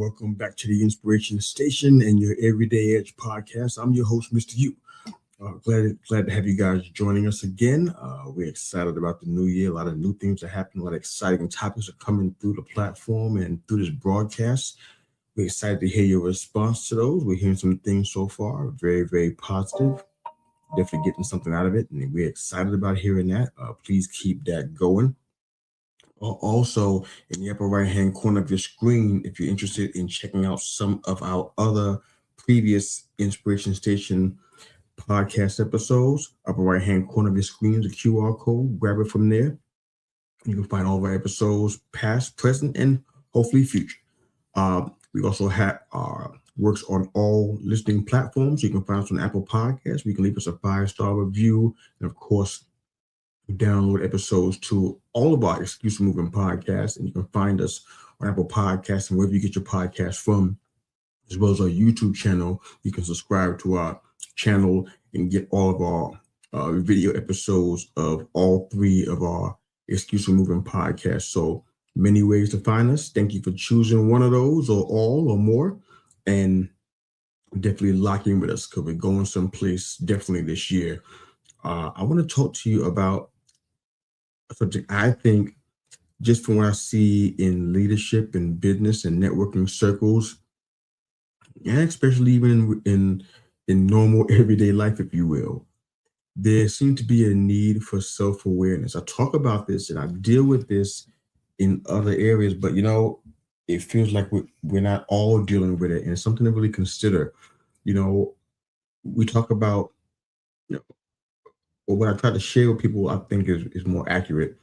welcome back to the Inspiration Station and your Everyday Edge podcast. I'm your host, Mr. U. Glad to have you guys joining us again. We're excited about the new year. A lot of new things are happening. A lot of exciting topics are coming through the platform and through this broadcast. We're excited to hear your response to those. We're hearing some things so far, very, very positive. Definitely getting something out of it, and we're excited about hearing that. Please keep that going. Also, in the upper right-hand corner of your screen, if you're interested in checking out some of our other previous Inspiration Station podcast episodes, upper right-hand corner of your screen is a QR code. Grab it from there. You can find all of our episodes, past, present, and hopefully future. We also have our works on all listening platforms. You can find us on Apple Podcasts. You can leave us a 5-star review, and of course, download episodes to all of our Exclusive Movement podcasts, and you can find us on Apple Podcasts and wherever you get your podcasts from, as well as our YouTube channel. You can subscribe to our channel and get all of our video episodes of all 3 of our Exclusive Movement podcasts. So many ways to find us. Thank you for choosing one of those or all or more, and definitely lock in with us because we're going someplace definitely this year. I want to talk to you about a subject I think, just from what I see in leadership and business and networking circles, and especially even in normal everyday life, if you will, there seems to be a need for self-awareness. I talk about this and I deal with this in other areas, but it feels like we're not all dealing with it, and it's something to really consider. We talk about, or what I try to share with people, I think is more accurate.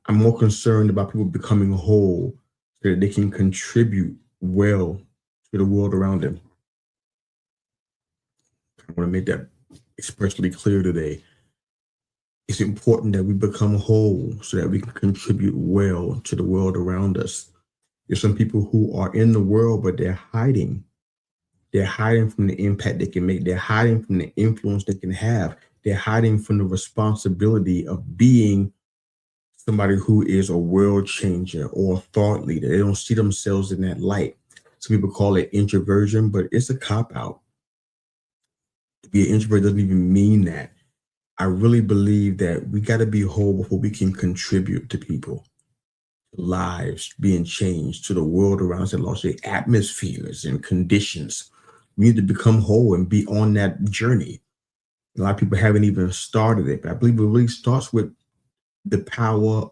I'm more concerned about people becoming whole so that they can contribute well to the world around them. I want to make that expressly clear today. It's important that we become whole so that we can contribute well to the world around us. There's some people who are in the world, but they're hiding. They're hiding from the impact they can make. They're hiding from the influence they can have. They're hiding from the responsibility of being somebody who is a world changer or a thought leader. They don't see themselves in that light. Some people call it introversion, but it's a cop-out. To be an introvert doesn't even mean that. I really believe that we got to be whole before we can contribute to people, lives being changed, to the world around us, and also atmospheres and conditions. We need to become whole and be on that journey. A lot of people haven't even started it, but I believe it really starts with the power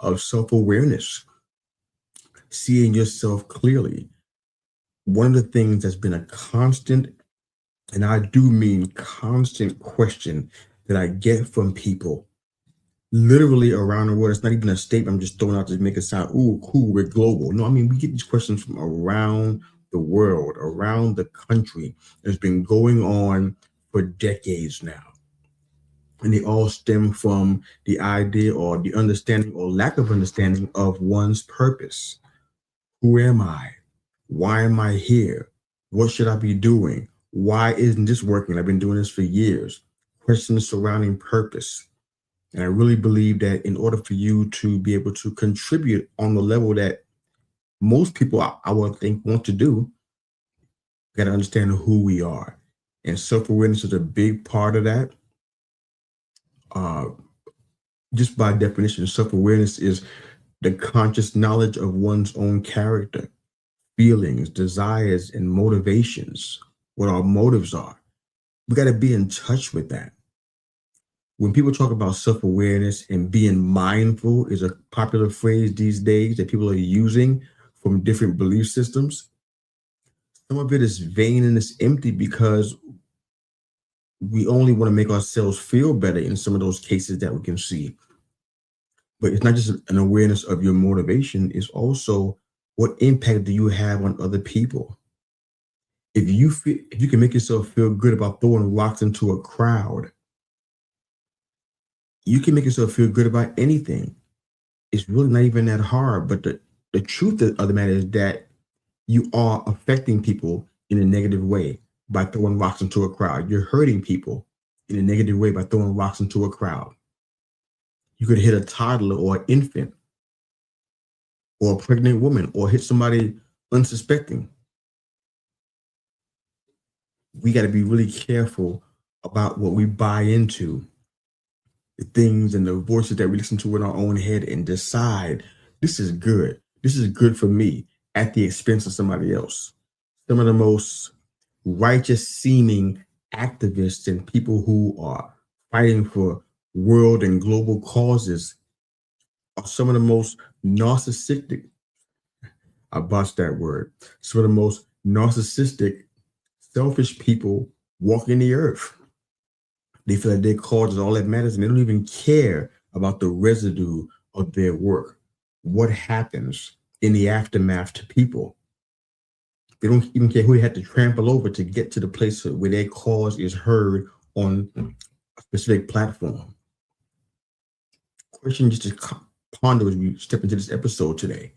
of self-awareness, seeing yourself clearly. One of the things that's been a constant, and I do mean constant, question that I get from people literally around the world. It's not even a statement I'm just throwing out to make it sound, ooh, cool, we're global. No, I mean, we get these questions from around the world, around the country. It's been going on for decades now. And they all stem from the idea or the understanding or lack of understanding of one's purpose. Who am I? Why am I here? What should I be doing? Why isn't this working? I've been doing this for years. Questions surrounding purpose. And I really believe that in order for you to be able to contribute on the level that most people, I would think, want to do, you got to understand who we are. And self-awareness is a big part of that. Just by definition, self-awareness is the conscious knowledge of one's own character, feelings, desires, and motivations, what our motives are. We got to be in touch with that. When people talk about self-awareness and being mindful is a popular phrase these days that people are using from different belief systems. Some of it is vain and it's empty because we only want to make ourselves feel better in some of those cases that we can see. But it's not just an awareness of your motivation, it's also what impact do you have on other people? If you can make yourself feel good about throwing rocks into a crowd, you can make yourself feel good about anything. It's really not even that hard. But the truth of the matter is that you are affecting people in a negative way by throwing rocks into a crowd. You're hurting people in a negative way by throwing rocks into a crowd. You could hit a toddler or an infant or a pregnant woman or hit somebody unsuspecting. We got to be really careful about what we buy into, the things and the voices that we listen to in our own head, and decide this is good. This is good for me at the expense of somebody else. Some of the most righteous seeming activists and people who are fighting for world and global causes are some of the most narcissistic, I botched that word, some of the most narcissistic, selfish people walking the earth. They feel like their cause is all that matters, and they don't even care about the residue of their work. What happens in the aftermath to people? They don't even care who they had to trample over to get to the place where their cause is heard on a specific platform. Question just to ponder as we step into this episode today.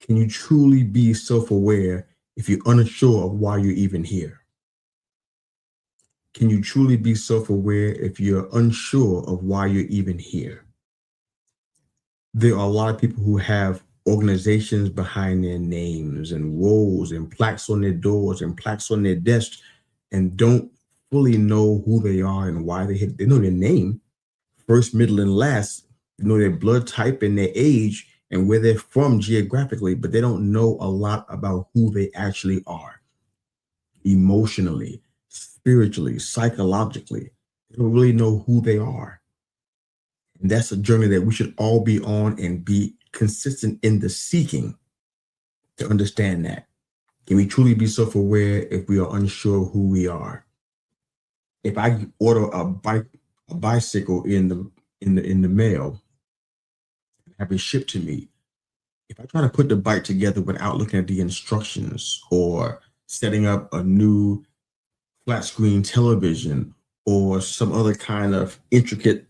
Can you truly be self-aware if you're unsure of why you're even here? Can you truly be self-aware if you're unsure of why you're even here? There are a lot of people who have organizations behind their names and roles and plaques on their doors and plaques on their desks and don't fully know who they are and why they hit. They know their name, first, middle, and last. They know their blood type and their age and where they're from geographically, but they don't know a lot about who they actually are emotionally, spiritually, psychologically. They don't really know who they are. And that's a journey that we should all be on and be consistent in the seeking to understand that. Can we truly be self-aware if we are unsure who we are? If I order a bicycle in the mail, have it shipped to me, if I try to put the bike together without looking at the instructions or setting up a new flat screen television or some other kind of intricate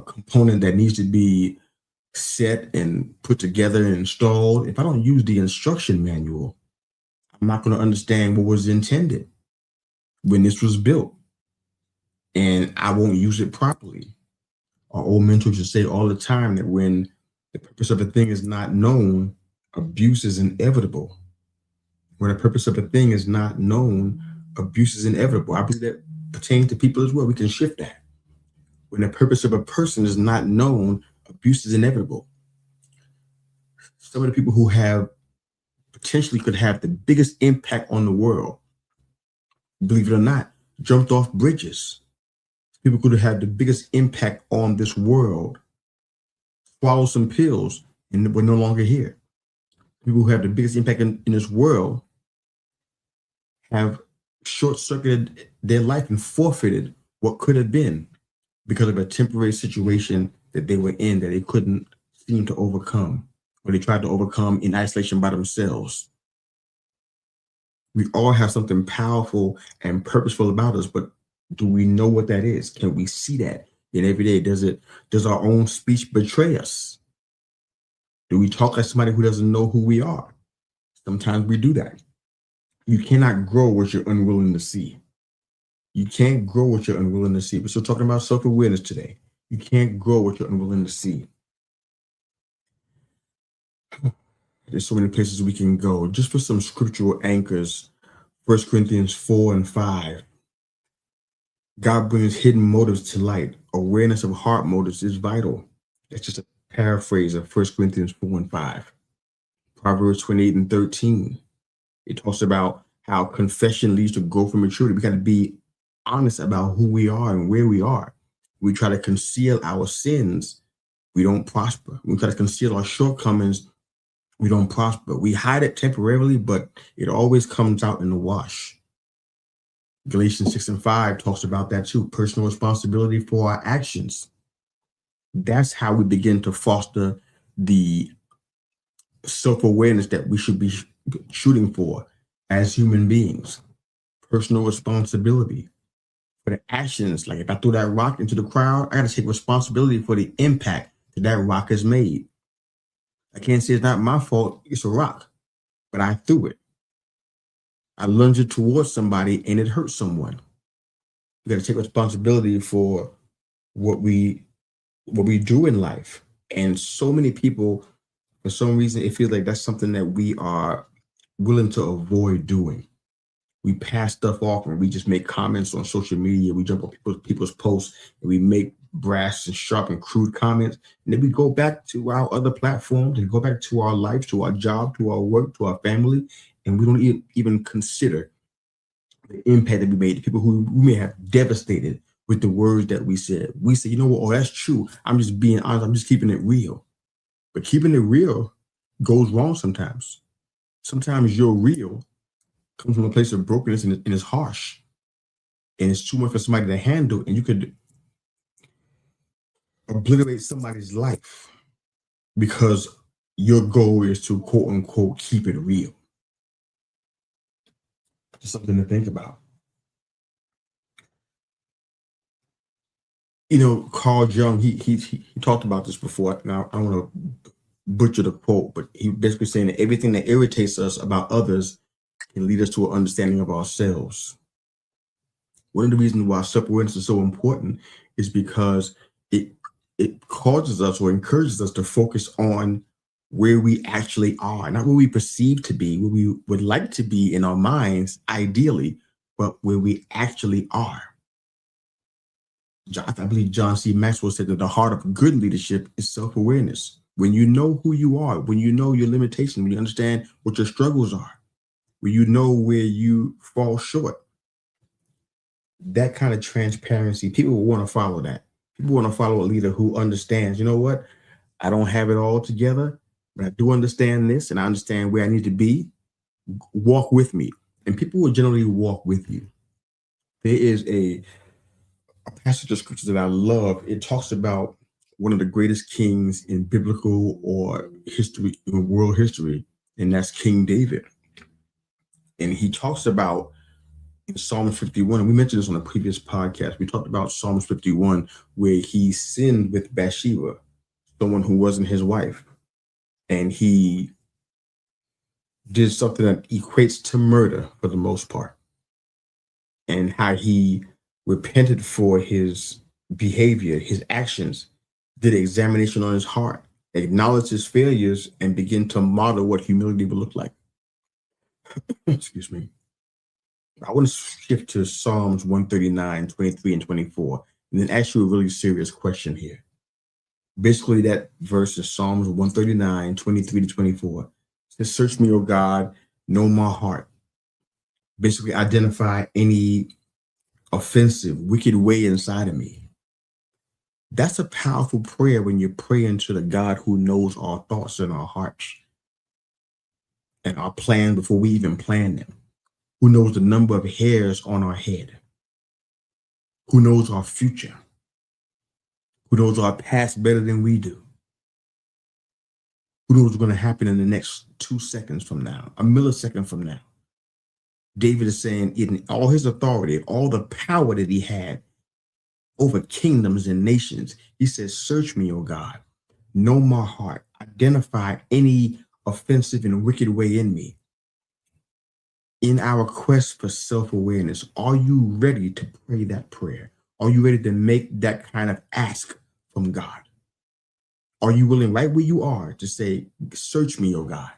component that needs to be set and put together and installed, if I don't use the instruction manual, I'm not going to understand what was intended when this was built, and I won't use it properly. Our old mentors used to say all the time that when the purpose of a thing is not known, abuse is inevitable. When the purpose of a thing is not known, abuse is inevitable. I believe that pertains to people as well. We can shift that. When the purpose of a person is not known, abuse is inevitable. Some of the people who have potentially could have the biggest impact on the world, believe it or not, jumped off bridges. People could have the biggest impact on this world, swallowed some pills, and we're no longer here. People who have the biggest impact in this world have short-circuited their life and forfeited what could have been because of a temporary situation that they were in that they couldn't seem to overcome, or they tried to overcome in isolation by themselves. We all have something powerful and purposeful about us, but do we know what that is? Can we see that in every day? Does our own speech betray us? Do we talk like somebody who doesn't know who we are? Sometimes we do that. You cannot grow what you're unwilling to see. You can't grow what you're unwilling to see. We're still talking about self-awareness today. You can't grow what you're unwilling to see. There's so many places we can go. Just for some scriptural anchors, 1 Corinthians 4 and 5. God brings hidden motives to light. Awareness of heart motives is vital. That's just a paraphrase of 1 Corinthians 4 and 5. Proverbs 28 and 13. It talks about how confession leads to growth and maturity. We got to be honest about who we are and where we are. We try to conceal our sins, we don't prosper. We try to conceal our shortcomings, we don't prosper. We hide it temporarily, but it always comes out in the wash. Galatians 6 and 5 talks about that too. Personal responsibility for our actions. That's how we begin to foster the self-awareness that we should be shooting for as human beings. Personal responsibility for the actions. Like if I throw that rock into the crowd, I got to take responsibility for the impact that rock has made. I can't say it's not my fault. It's a rock, but I threw it. I lunged it towards somebody and it hurt someone. We got to take responsibility for what we do in life. And so many people For some reason, it feels like that's something that we are willing to avoid doing. We pass stuff off and we just make comments on social media. We jump on people's posts and we make brash and sharp and crude comments. And then we go back to our other platforms and go back to our life, to our job, to our work, to our family. And we don't even consider the impact that we made, the people who we may have devastated with the words that we said. We say, you know what? Oh, that's true. I'm just being honest. I'm just keeping it real. But keeping it real goes wrong sometimes. Sometimes your real comes from a place of brokenness and it's harsh. And it's too much for somebody to handle. And you could obliterate somebody's life because your goal is to quote unquote keep it real. Just something to think about. You know, Carl Jung, he talked about this before. Now I don't want to butcher the quote, but he basically saying that everything that irritates us about others can lead us to an understanding of ourselves. One of the reasons why self-awareness is so important is because it causes us or encourages us to focus on where we actually are, not where we perceive to be, where we would like to be in our minds, ideally, but where we actually are. I believe John C. Maxwell said that the heart of good leadership is self-awareness. When you know who you are, when you know your limitations, when you understand what your struggles are, when you know where you fall short, that kind of transparency, people will want to follow that. People want to follow a leader who understands, you know what? I don't have it all together, but I do understand this and I understand where I need to be. Walk with me. And people will generally walk with you. There is a passage of scripture that I love. It talks about one of the greatest kings in biblical or history, in world history, and that's King David. And he talks about in Psalm 51, and we mentioned this on a previous podcast. We talked about Psalm 51, where he sinned with Bathsheba, someone who wasn't his wife. And he did something that equates to murder for the most part. And how he repented for his behavior, his actions, did an examination on his heart, acknowledged his failures, and begin to model what humility would look like. Excuse me. I want to shift to Psalms 139, 23, and 24, and then ask you a really serious question here. Basically, that verse is Psalms 139, 23 to 24. It says, search me, O God, know my heart. Basically, identify any offensive, wicked way inside of me. That's a powerful prayer when you're praying to the God who knows our thoughts and our hearts and our plans before we even plan them, who knows the number of hairs on our head, who knows our future, who knows our past better than we do, who knows what's going to happen in the next 2 seconds from now, a millisecond from now. David is saying in all his authority, all the power that he had over kingdoms and nations, he says, search me, O God, know my heart, identify any offensive and wicked way in me. In our quest for self-awareness, are you ready to pray that prayer? Are you ready to make that kind of ask from God? Are you willing right where you are to say, search me, O God,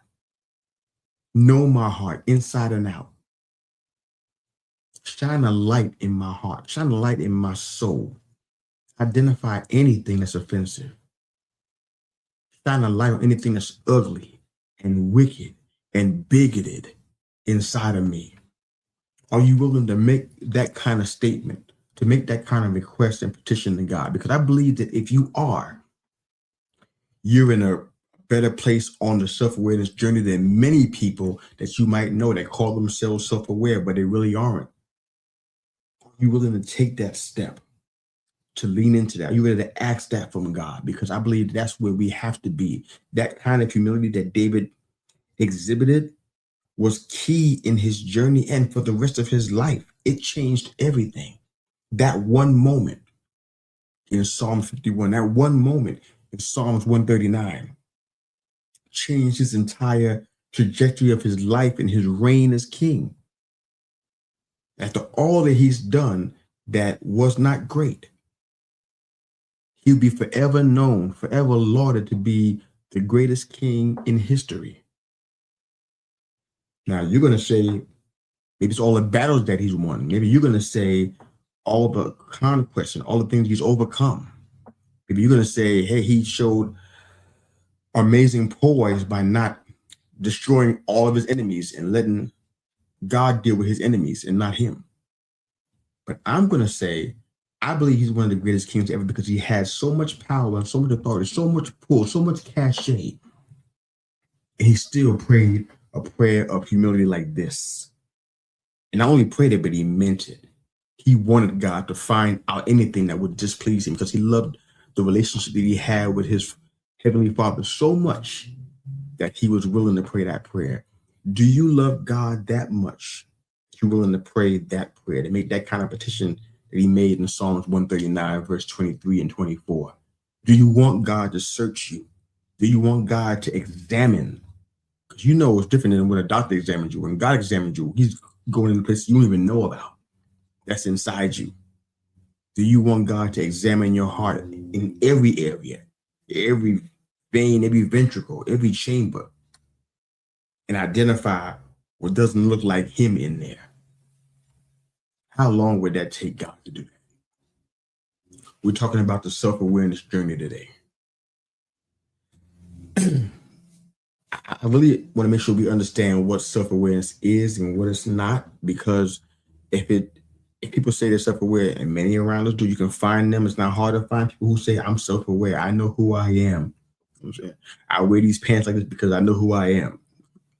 know my heart inside and out. Shine a light in my heart. Shine a light in my soul. Identify anything that's offensive. Shine a light on anything that's ugly and wicked and bigoted inside of me. Are you willing to make that kind of statement, to make that kind of request and petition to God? Because I believe that if you are, you're in a better place on the self-awareness journey than many people that you might know that call themselves self-aware, but they really aren't. You willing to take that step to lean into that? Are you ready to ask that from God? Because I believe that's where we have to be. That kind of humility that David exhibited was key in his journey and for the rest of his life. It changed everything. That one moment in Psalm 51, that one moment in Psalms 139 changed his entire trajectory of his life and his reign as king. After all that he's done that was not great, he'll be forever known, forever lauded to be the greatest king in history. Now, you're going to say, maybe it's all the battles that he's won. Maybe you're going to say all the conquests and all the things he's overcome. Maybe you're going to say, hey, he showed amazing poise by not destroying all of his enemies and letting God deal with his enemies and not him. But I'm going to say, I believe he's one of the greatest kings ever because he had so much power and so much authority, so much pull, so much cachet. And he still prayed a prayer of humility like this. And not only prayed it, but he meant it. He wanted God to find out anything that would displease him because he loved the relationship that he had with his heavenly Father so much that he was willing to pray that prayer. Do you love God that much? You're willing to pray that prayer, to make that kind of petition that he made in Psalms 139, verse 23 and 24. Do you want God to search you? Do you want God to examine? Because you know it's different than when a doctor examines you. When God examines you, he's going into places you don't even know about. That's inside you. Do you want God to examine your heart in every area, every vein, every ventricle, every chamber, and identify what doesn't look like him in there? How long would that take God to do that? We're talking about the self-awareness journey today. I really want to make sure we understand what self-awareness is and what it's not, because if people say they're self-aware, and many around us do, you can find them. It's not hard to find people who say, I'm self-aware. I know who I am. I wear these pants like this because I know who I am.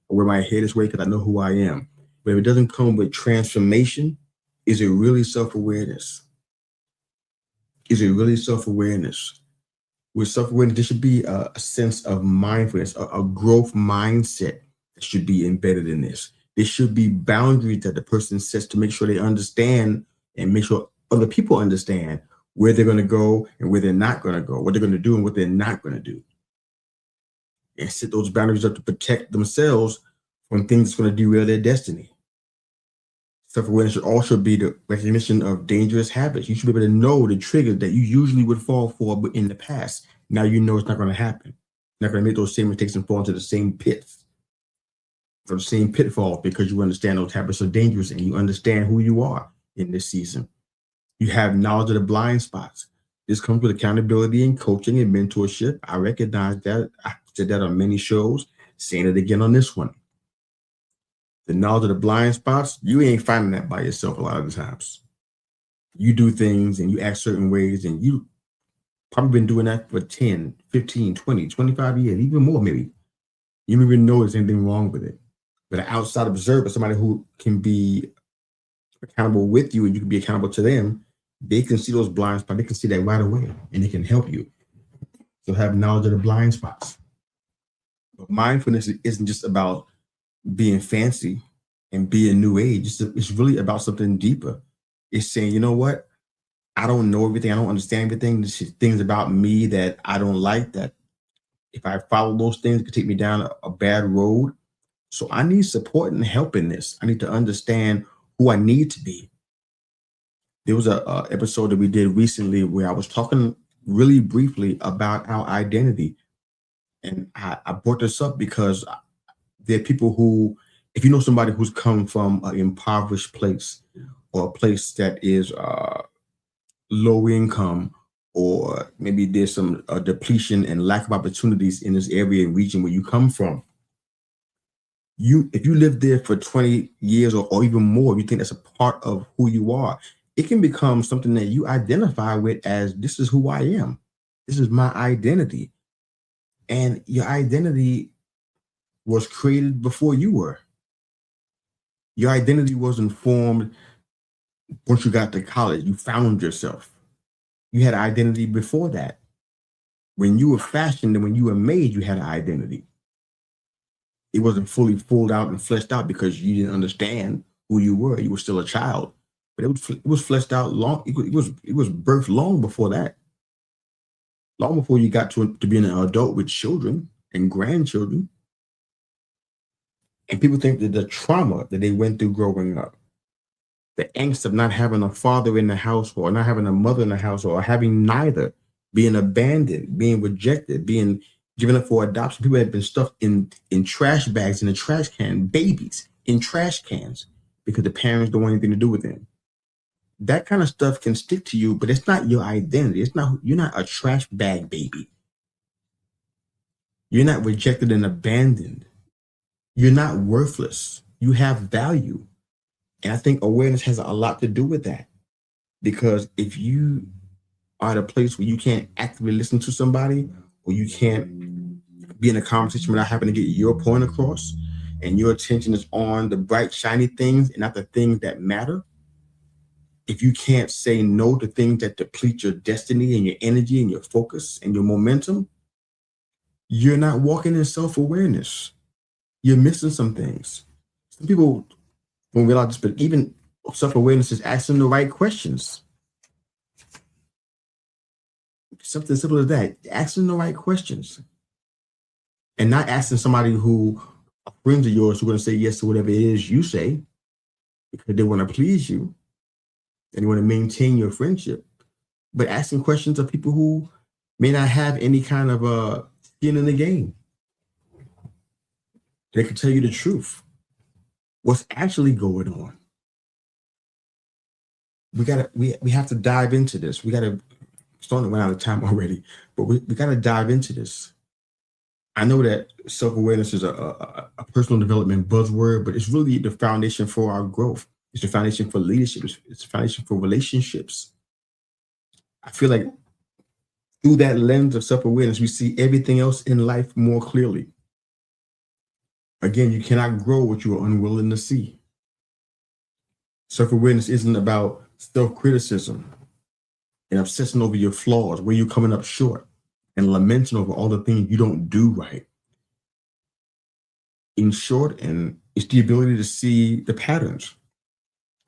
I wear my hair this way because I know who I am. But if it doesn't come with transformation, is it really self-awareness? Is it really self-awareness? With self-awareness, there should be a sense of mindfulness, a growth mindset that should be embedded in this. There should be boundaries that the person sets to make sure they understand and make sure other people understand where they're going to go and where they're not going to go, what they're going to do and what they're not going to do. And set those boundaries up to protect themselves from things that's going to derail their destiny. Self-awareness should also be the recognition of dangerous habits. You should be able to know the triggers that you usually would fall for in the past. Now you know it's not going to happen. You're not going to make those same mistakes and fall into the same pits or the same pitfall, because you understand those habits are dangerous and you understand who you are in this season. You have knowledge of the blind spots. This comes with accountability and coaching and mentorship. I recognize that. I said that on many shows, saying it again on this one. The knowledge of the blind spots, you ain't finding that by yourself a lot of the times. You do things and you act certain ways, and you probably been doing that for 10, 15, 20, 25 years, even more maybe. You don't even know there's anything wrong with it. But an outside observer, somebody who can be accountable with you and you can be accountable to them, they can see those blind spots. They can see that right away and they can help you. So have knowledge of the blind spots. But mindfulness isn't just about being fancy and being new age. It's really about something deeper. It's saying, you know what? I don't know everything. I don't understand everything. There's things about me that I don't like, that if I follow those things, it could take me down a bad road. So I need support and help in this. I need to understand who I need to be. There was a episode that we did recently where I was talking really briefly about our identity. And I brought this up because there are people who, if you know somebody who's come from an impoverished place or a place that is low income, or maybe there's some depletion and lack of opportunities in this area and region where you come from, if you live there for 20 years or even more, you think that's a part of who you are, it can become something that you identify with as, this is who I am. This is my identity. And your identity was created before you were. Your identity wasn't formed once you got to college. You found yourself. You had an identity before that. When you were fashioned and when you were made, you had an identity. It wasn't fully pulled out and fleshed out because you didn't understand who you were. You were still a child, but it was fleshed out long. It was birthed long before that. Long before you got to being an adult with children and grandchildren. And people think that the trauma that they went through growing up, the angst of not having a father in the house or not having a mother in the house or having neither, being abandoned, being rejected, being given up for adoption. People have been stuffed in trash bags in the trash can, babies in trash cans because the parents don't want anything to do with them. That kind of stuff can stick to you, but it's not your identity. You're not a trash bag baby. You're not rejected and abandoned. You're not worthless. You have value. And I think awareness has a lot to do with that. Because if you are at a place where you can't actively listen to somebody, or you can't be in a conversation without having to get your point across, and your attention is on the bright, shiny things and not the things that matter, if you can't say no to things that deplete your destiny and your energy and your focus and your momentum, you're not walking in self-awareness. You're missing some things. Some people don't realize this, but even self-awareness is asking the right questions. Something simple as that, asking the right questions. And not asking somebody who are friends of yours who are going to say yes to whatever it is you say because they want to please you and they want to maintain your friendship, but asking questions of people who may not have any kind of skin in the game. They can tell you the truth. What's actually going on? We have to dive into this. We gotta starting to run out of time already, but we gotta dive into this. I know that self-awareness is a personal development buzzword, but it's really the foundation for our growth. It's the foundation for leadership. It's the foundation for relationships. I feel like through that lens of self-awareness, we see everything else in life more clearly. Again, you cannot grow what you are unwilling to see. Self-awareness isn't about self-criticism and obsessing over your flaws, where you're coming up short, and lamenting over all the things you don't do right. In short, and it's the ability to see the patterns,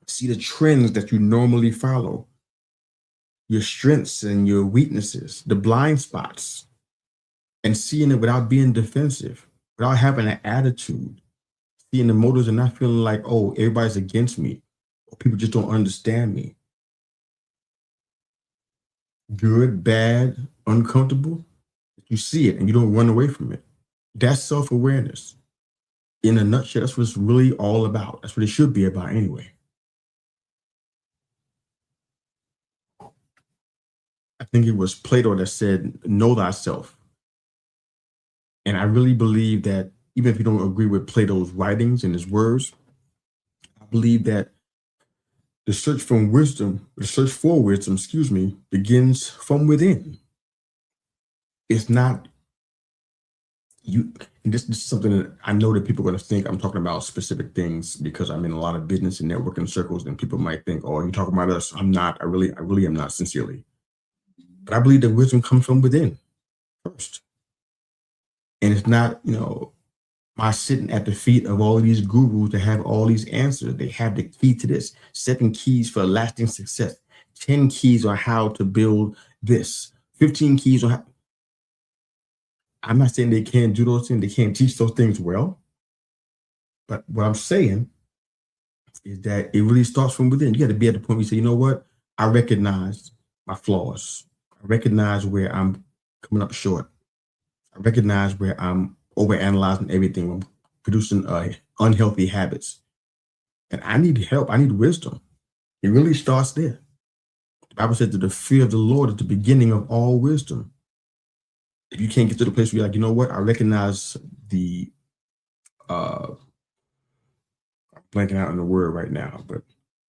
see the trends that you normally follow, your strengths and your weaknesses, the blind spots, and seeing it without being defensive, without having an attitude, seeing the motives and not feeling like, oh, everybody's against me, or people just don't understand me. Good, bad, uncomfortable, you see it and you don't run away from it. That's self-awareness. In a nutshell, that's what it's really all about. That's what it should be about anyway. I think it was Plato that said, know thyself. And I really believe that even if you don't agree with Plato's writings and his words, I believe that the search for wisdom, begins from within. It's not you. And this is something that I know that people are going to think I'm talking about specific things because I'm in a lot of business and networking circles, and people might think, "Oh, you're talking about us." I'm not. I really am not, sincerely. But I believe that wisdom comes from within first, and it's not, my sitting at the feet of all of these gurus that have all these answers. They have the key to this, 7 keys for lasting success, 10 keys on how to build this, 15 keys on how. I'm not saying they can't do those things, they can't teach those things well. But what I'm saying is that it really starts from within. You got to be at the point where you say, you know what? I recognize my flaws. I recognize where I'm coming up short. I recognize where I'm overanalyzing everything. I'm producing unhealthy habits. And I need help. I need wisdom. It really starts there. The Bible said that the fear of the Lord is the beginning of all wisdom. If you can't get to the place where you're like, you know what? I recognize the, I'm blanking out on the word right now, but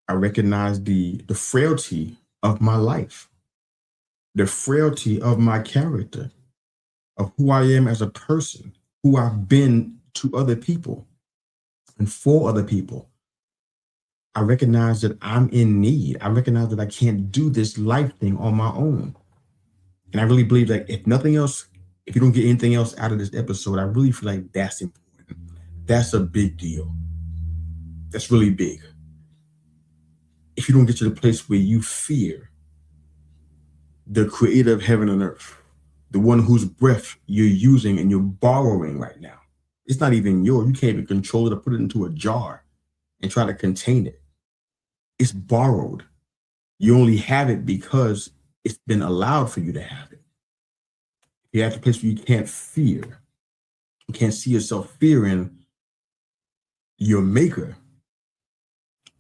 I recognize the frailty of my life, the frailty of my character, of who I am as a person, who I've been to other people and for other people. I recognize that I'm in need. I recognize that I can't do this life thing on my own. And I really believe that if nothing else, if you don't get anything else out of this episode, I really feel like that's important. That's a big deal. That's really big. If you don't get to the place where you fear the creator of heaven and earth, the one whose breath you're using and you're borrowing right now, it's not even yours. You can't even control it or put it into a jar and try to contain it. It's borrowed. You only have it because it's been allowed for you to have it. If You're at the place where you can't fear. You can't see yourself fearing your maker.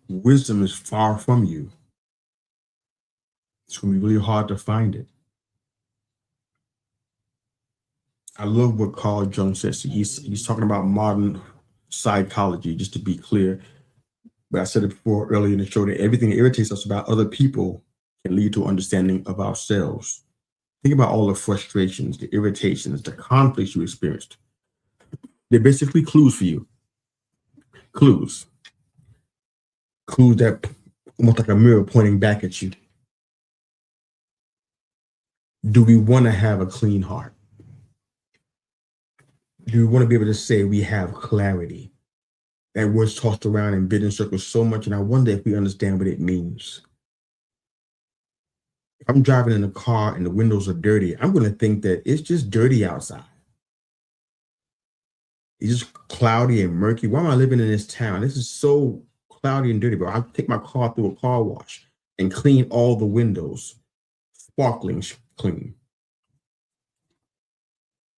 Wisdom is far from you. It's going to be really hard to find it. I love what Carl Jung says. He's talking about modern psychology, just to be clear. But I said it before earlier in the show that everything that irritates us about other people can lead to understanding of ourselves. Think about all the frustrations, the irritations, the conflicts you experienced. They're basically clues for you. Clues. Clues that almost like a mirror pointing back at you. Do we want to have a clean heart? Do we want to be able to say we have clarity? That word's tossed around and bit in circles so much, and I wonder if we understand what it means. If I'm driving in a car and the windows are dirty, I'm going to think that it's just dirty outside. It's just cloudy and murky. Why am I living in this town? This is so cloudy and dirty, but I'll take my car through a car wash and clean all the windows, sparkling clean.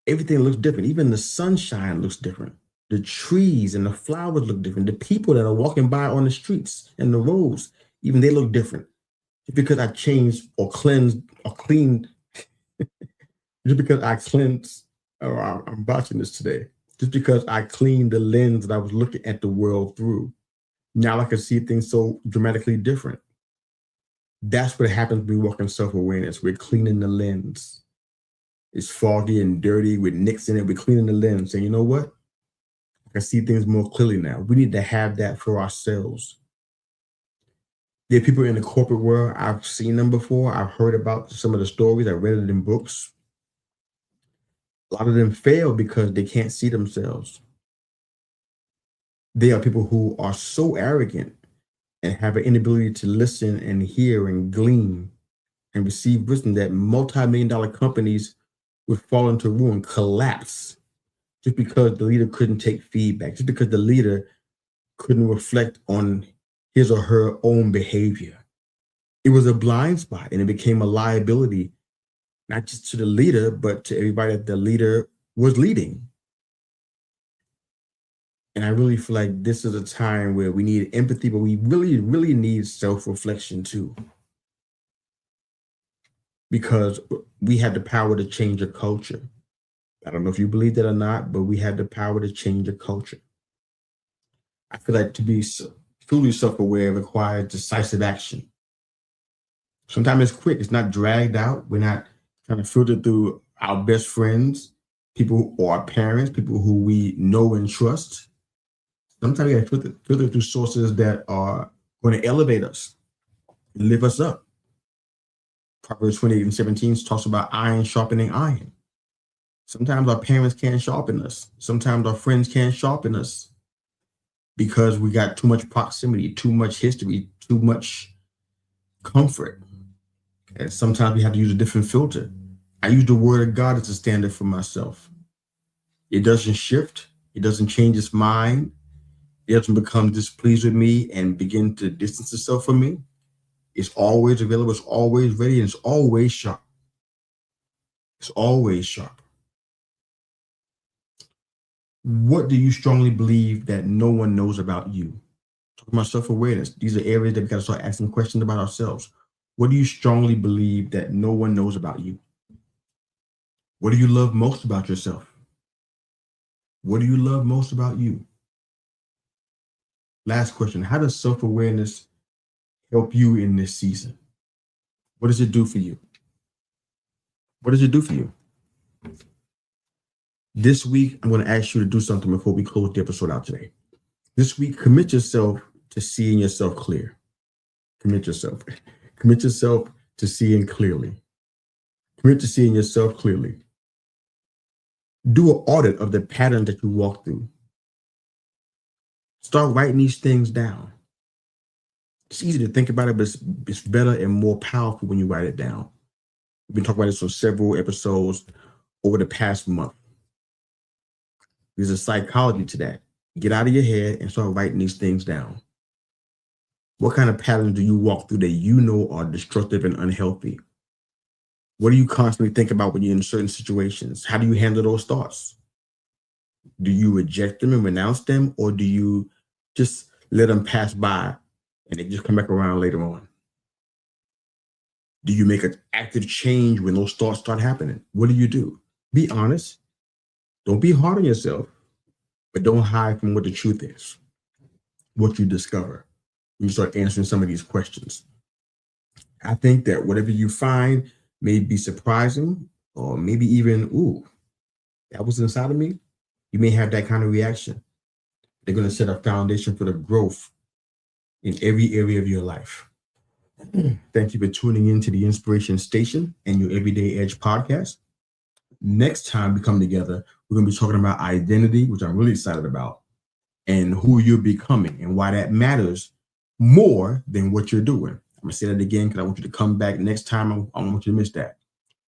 Everything looks different. Even the sunshine looks different. The trees and the flowers look different. The people that are walking by on the streets and the roads, even they look different. Just because I changed or cleansed or cleaned, just because I cleansed, or I'm botching this today, just because I cleaned the lens that I was looking at the world through, now I can see things so dramatically different. That's what happens when we walk in self-awareness. We're cleaning the lens. It's foggy and dirty with nicks in it. We're cleaning the lens, saying, you know what? I can see things more clearly now. We need to have that for ourselves. There are people in the corporate world. I've seen them before. I've heard about some of the stories. I read it in books. A lot of them fail because they can't see themselves. They are people who are so arrogant and have an inability to listen and hear and glean and receive wisdom that multi-million-dollar companies would fall into ruin, collapse, just because the leader couldn't take feedback, just because the leader couldn't reflect on his or her own behavior. It was a blind spot, and it became a liability, not just to the leader, but to everybody that the leader was leading. And I really feel like this is a time where we need empathy, but we really, really need self-reflection too. Because we have the power to change a culture. I don't know if you believe that or not, but we have the power to change a culture. I feel like to be truly self-aware requires decisive action. Sometimes it's quick. It's not dragged out. We're not trying to filter through our best friends, people or our parents, people who we know and trust. Sometimes we have to filter through sources that are going to elevate us and lift us up. Proverbs 28:17 talks about iron sharpening iron. Sometimes our parents can't sharpen us. Sometimes our friends can't sharpen us because we got too much proximity, too much history, too much comfort. And sometimes we have to use a different filter. I use the word of God as a standard for myself. It doesn't shift. It doesn't change its mind. It doesn't become displeased with me and begin to distance itself from me. It's always available. It's always ready. And it's always sharp. It's always sharp. What do you strongly believe that no one knows about you? Talking about self-awareness. These are areas that we got to start asking questions about ourselves. What do you strongly believe that no one knows about you? What do you love most about yourself? What do you love most about you? Last question. How does self-awareness help you in this season? What does it do for you? What does it do for you? This week, I'm going to ask you to do something before we close the episode out today. This week, commit yourself to seeing yourself clear. Commit yourself. Commit yourself to seeing clearly. Commit to seeing yourself clearly. Do an audit of the pattern that you walk through. Start writing these things down. It's easy to think about it, but it's better and more powerful when you write it down. We've been talking about this on several episodes over the past month. There's a psychology to that. Get out of your head and start writing these things down. What kind of patterns do you walk through that you know are destructive and unhealthy? What do you constantly think about when you're in certain situations? How do you handle those thoughts? Do you reject them and renounce them, or do you just let them pass by and they just come back around later on? Do you make an active change when those thoughts start happening? What do you do? Be honest. Don't be hard on yourself, but don't hide from what the truth is, what you discover when you start answering some of these questions. I think that whatever you find may be surprising, or maybe even, ooh, that was inside of me. You may have that kind of reaction. They're going to set a foundation for the growth in every area of your life. Thank you for tuning in to the Inspiration Station and your Everyday Edge podcast. Next time we come together, we're going to be talking about identity, which I'm really excited about, and who you're becoming and why that matters more than what you're doing. I'm going to say that again because I want you to come back next time. I don't want you to miss that.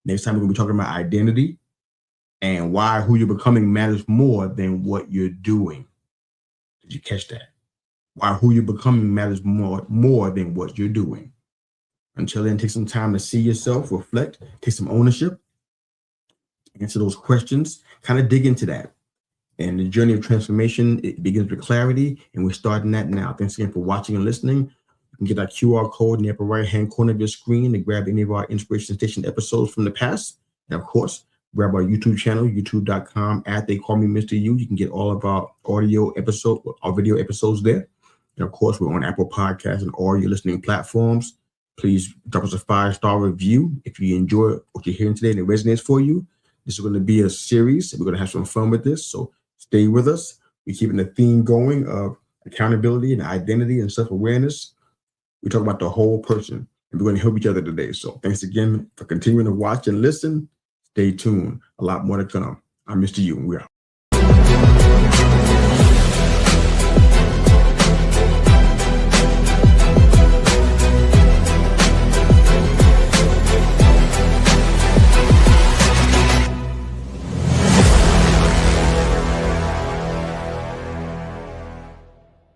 Next time, we're going to be talking about identity and why who you're becoming matters more than what you're doing. Did you catch that? Why who you're becoming matters more than what you're doing. Until then, take some time to see yourself, reflect, take some ownership, answer those questions, kind of dig into that. And the journey of transformation, it begins with clarity, and we're starting that now. Thanks again for watching and listening. You can get our QR code in the upper right-hand corner of your screen to grab any of our Inspiration Station episodes from the past. And of course, grab our YouTube channel, youtube.com, They Call Me Mr. U. You can get all of our our video episodes there. And of course, we're on Apple Podcasts and all your listening platforms. Please drop us a 5-star review if you enjoy what you're hearing today and it resonates for you. This is going to be a series. We're going to have some fun with this. So stay with us. We're keeping the theme going of accountability and identity and self-awareness. We talk about the whole person, and we're going to help each other today. So thanks again for continuing to watch and listen. Stay tuned. A lot more to come. I'm Mr. U, and we're out.